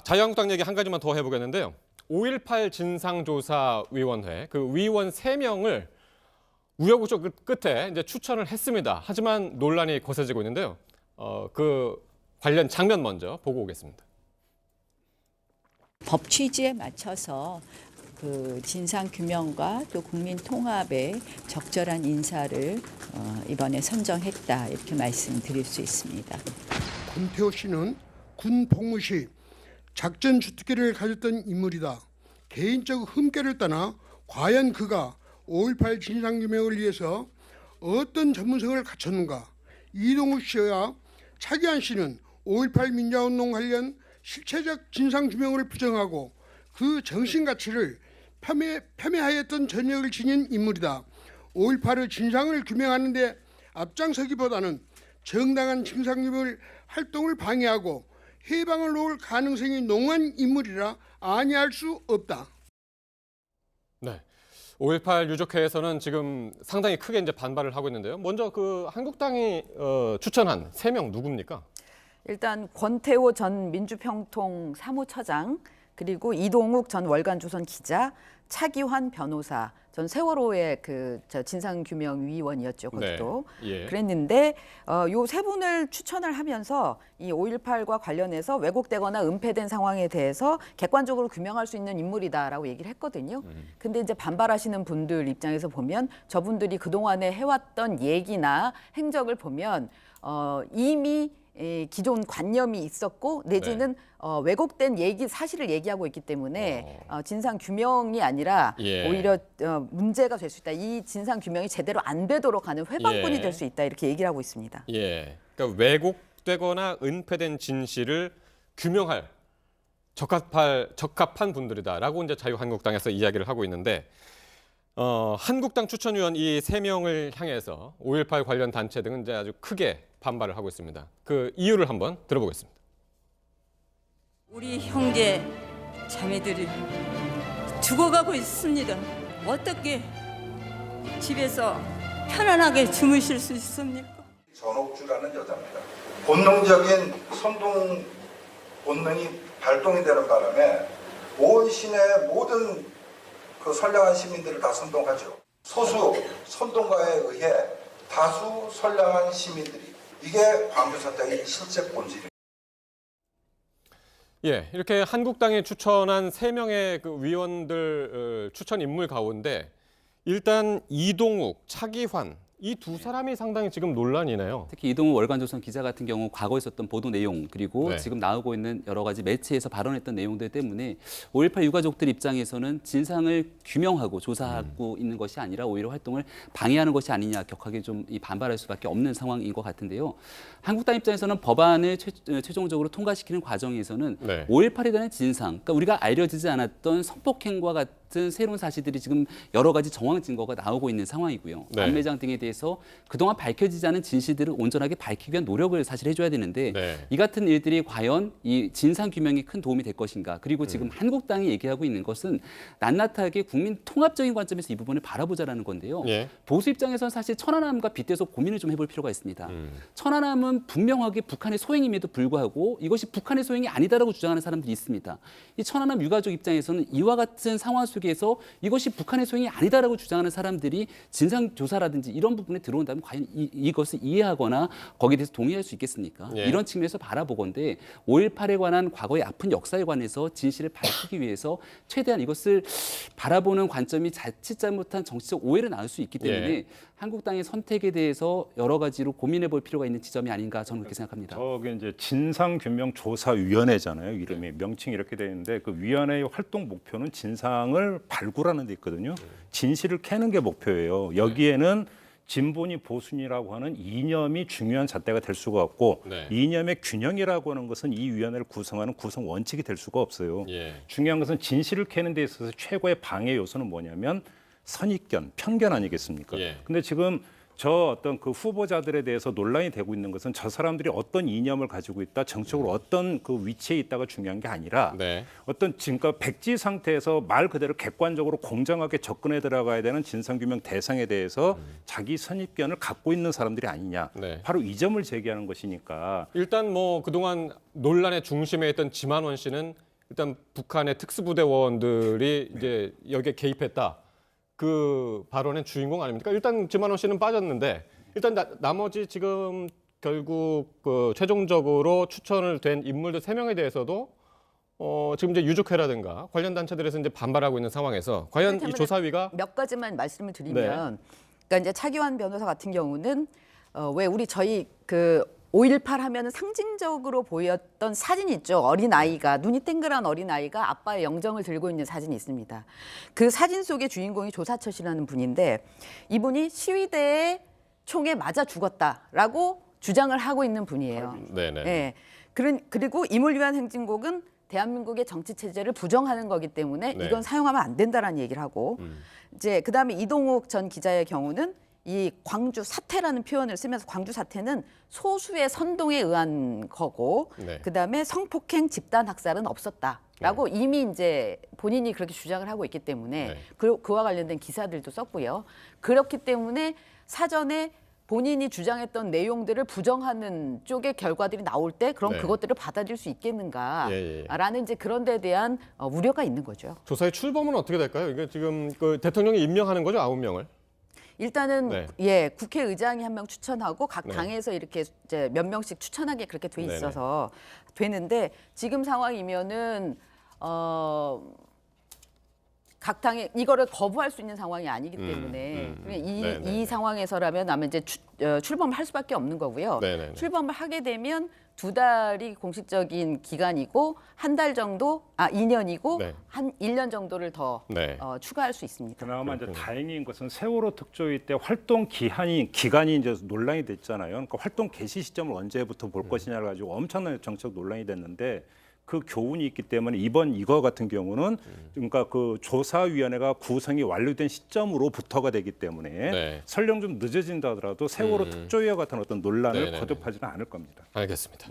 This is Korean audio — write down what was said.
자유한국당 얘기 한 가지만 더 해보겠는데요. 5.18 진상조사위원회, 그 위원 3명을 우여곡절 끝에 이제 추천을 했습니다. 하지만 논란이 거세지고 있는데요. 그 관련 장면 먼저 보고 오겠습니다. 법 취지에 맞춰서 그 진상 규명과 또 국민 통합에 적절한 인사를 이번에 선정했다 이렇게 말씀드릴 수 있습니다. 권태호 씨는 군 복무 시 작전 주특기를 가졌던 인물이다. 개인적 흠결을 떠나 과연 그가 5.18 진상규명을 위해서 어떤 전문성을 갖췄는가. 이동욱 씨와 차기환 씨는 5.18 민주화운동 관련 실체적 진상규명을 부정하고 그 정신가치를 폄훼하였던 전력을 지닌 인물이다. 5.18의 진상을 규명하는 데 앞장서기보다는 정당한 진상규명 활동을 방해하고 해방을 놓을 가능성이 농후한 인물이라 아니할 수 없다. 네. 5.18 유족회에서는 지금 상당히 크게 이제 반발을 하고 있는데요. 먼저 그 한국당이 추천한 3명 누굽니까? 일단 권태호 전 민주평통 사무처장, 그리고 이동욱 전 월간조선 기자, 차기환 변호사, 전 세월호의 그 진상규명위원이었죠. 그것도. 네. 예. 그랬는데 요 세 분을 추천을 하면서 이 5.18과 관련해서 왜곡되거나 은폐된 상황에 대해서 객관적으로 규명할 수 있는 인물이다라고 얘기를 했거든요. 근데 이제 반발하시는 분들 입장에서 보면 저분들이 그동안에 해왔던 얘기나 행적을 보면 이미 기존 관념이 있었고 내지는 왜곡된 사실을 얘기하고 있기 때문에 진상 규명이 아니라 오히려 문제가 될 수 있다. 이 진상 규명이 제대로 안 되도록 하는 회방꾼이 될 수 있다. 이렇게 얘기를 하고 있습니다. 예. 그러니까 왜곡되거나 은폐된 진실을 규명할 적합한 분들이다라고 이제 자유한국당에서 이야기를 하고 있는데 한국당 추천위원 이 3명을 향해서 5.18 관련 단체 등은 이제 아주 크게 반발을 하고 있습니다. 그 이유를 한번 들어보겠습니다. 우리 형제 자매들이 죽어가고 있습니다. 어떻게 집에서 편안하게 주무실 수 있습니까? 전옥주라는 여자입니다. 본능적인 선동 본능이 발동이 되는 바람에 온 시내 모든 그 선량한 시민들을 다 선동하죠. 소수 선동가에 의해 다수 선량한 시민들이 이게 광주 사태의 실제 본질입니다. 예, 이렇게 한국당이 추천한 3명의 그 위원들 추천 인물 가운데 일단 이동욱, 차기환 이 두 사람이 상당히 지금 논란이네요. 특히 이동욱 월간조선 기자 같은 경우 과거에 있었던 보도 내용 그리고 네. 지금 나오고 있는 여러 가지 매체에서 발언했던 내용들 때문에 5.18 유가족들 입장에서는 진상을 규명하고 조사하고 있는 것이 아니라 오히려 활동을 방해하는 것이 아니냐 격하게 좀 반발할 수밖에 없는 상황인 것 같은데요. 한국당 입장에서는 법안을 최종적으로 통과시키는 과정에서는 5.18에 대한 진상, 그러니까 우리가 알려지지 않았던 성폭행과 같은 새로운 사실들이 지금 여러 가지 정황 증거가 나오고 있는 상황이고요. 안매장 등에 대해서 그동안 밝혀지지 않은 진실들을 온전하게 밝히기 위한 노력을 사실 해줘야 되는데 이 같은 일들이 과연 이 진상 규명에 큰 도움이 될 것인가. 그리고 지금 한국당이 얘기하고 있는 것은 낱낱하게 국민 통합적인 관점에서 이 부분을 바라보자라는 건데요. 보수 입장에서는 사실 천안함과 빗대서 고민을 좀 해볼 필요가 있습니다. 천안함은 분명하게 북한의 소행임에도 불구하고 이것이 북한의 소행이 아니다라고 주장하는 사람들이 있습니다. 이 천안함 유가족 입장에서는 이와 같은 상황 속에서 이것이 북한의 소행이 아니다라고 주장하는 사람들이 진상조사라든지 이런 부분에 들어온다면 과연 이것을 이해하거나 거기에 대해서 동의할 수 있겠습니까? 이런 측면에서 바라보건대 5.18에 관한 과거의 아픈 역사에 관해서 진실을 밝히기 위해서 최대한 이것을 바라보는 관점이 자칫 잘못한 정치적 오해를 낳을 수 있기 때문에 한국당의 선택에 대해서 여러 가지로 고민해 볼 필요가 있는 지점이 아닌가 저는 그렇게 생각합니다. 저게 이제 진상규명조사위원회잖아요. 이름이 명칭이 이렇게 되어 있는데 그 위원회의 활동 목표는 진상을 발굴하는 데 있거든요. 진실을 캐는 게 목표예요. 여기에는 진보니 보수니라고 하는 이념이 중요한 잣대가 될 수가 없고 이념의 균형이라고 하는 것은 이 위원회를 구성하는 구성 원칙이 될 수가 없어요. 중요한 것은 진실을 캐는 데 있어서 최고의 방해 요소는 뭐냐면 선입견, 편견 아니겠습니까? 근데 지금 저 어떤 그 후보자들에 대해서 논란이 되고 있는 것은 저 사람들이 어떤 이념을 가지고 있다, 정책으로 어떤 그 위치에 있다가 중요한 게 아니라 네. 어떤 지금까 백지 상태에서 말 그대로 객관적으로 공정하게 접근해 들어가야 되는 진상규명 대상에 대해서 자기 선입견을 갖고 있는 사람들이 아니냐. 네. 바로 이 점을 제기하는 것이니까 일단 뭐 그동안 논란의 중심에 있던 지만원 씨는 일단 북한의 특수부대원들이 이제 여기에 개입했다. 그 발언의 주인공 아닙니까? 일단 지만원 씨는 빠졌는데 일단 나머지 지금 결국 그 최종적으로 추천을 된 인물들 3명에 대해서도 지금 이제 유족회라든가 관련 단체들에서 이제 반발하고 있는 상황에서 과연 이 그렇다면 조사위가 몇 가지만 말씀을 드리면, 네. 그러니까 이제 차기환 변호사 같은 경우는 왜 저희 그 5.18 하면은 상징적으로 보였던 사진이 있죠. 어린 아이가, 눈이 땡그란 어린 아이가 아빠의 영정을 들고 있는 사진이 있습니다. 그 사진 속의 주인공이 조사철이라는 분인데, 이분이 시위대의 총에 맞아 죽었다라고 주장을 하고 있는 분이에요. 네네. 예. 그리고 임을 위한 행진곡은 대한민국의 정치 체제를 부정하는 거기 때문에 네. 이건 사용하면 안 된다라는 얘기를 하고, 이제 그다음에 이동욱 전 기자의 경우는 이 광주 사태라는 표현을 쓰면서 광주 사태는 소수의 선동에 의한 거고, 네. 그다음에 성폭행 집단 학살은 없었다라고 이미 이제 본인이 그렇게 주장을 하고 있기 때문에 네. 그와 관련된 기사들도 썼고요. 그렇기 때문에 사전에 본인이 주장했던 내용들을 부정하는 쪽의 결과들이 나올 때 그럼 네. 그것들을 받아들일 수 있겠는가라는 예, 예. 이제 그런 데에 대한 우려가 있는 거죠. 조사의 출범은 어떻게 될까요? 이게 지금 그 대통령이 임명하는 거죠, 9명을. 일단은 네. 국회의장이 한 명 추천하고 각 네. 당에서 이렇게 이제 몇 명씩 추천하게 그렇게 돼 네네. 있어서 되는데, 지금 상황이면은 각 당이 이거를 거부할 수 있는 상황이 아니기 때문에 네네네. 이 상황에서라면 아마 이제 출범을 할 수밖에 없는 거고요. 네네네. 출범을 하게 되면 2달이 공식적인 기간이고 한 달 정도, 2년이고 네. 한 1년 정도를 더 네. 추가할 수 있습니다. 그나마 이제 그렇군요. 다행인 것은 세월호 특조위 때 활동 기간이 이제 논란이 됐잖아요. 그러니까 활동 개시 시점을 언제부터 볼 것이냐를 가지고 엄청난 정책 논란이 됐는데, 그 교훈이 있기 때문에 이번 이거 같은 경우는 그러니까 그 조사위원회가 구성이 완료된 시점으로부터가 되기 때문에 네. 설령 좀 늦어진다 하더라도 세월호 특조위와 같은 어떤 논란을 네네네. 거듭하지는 않을 겁니다. 알겠습니다.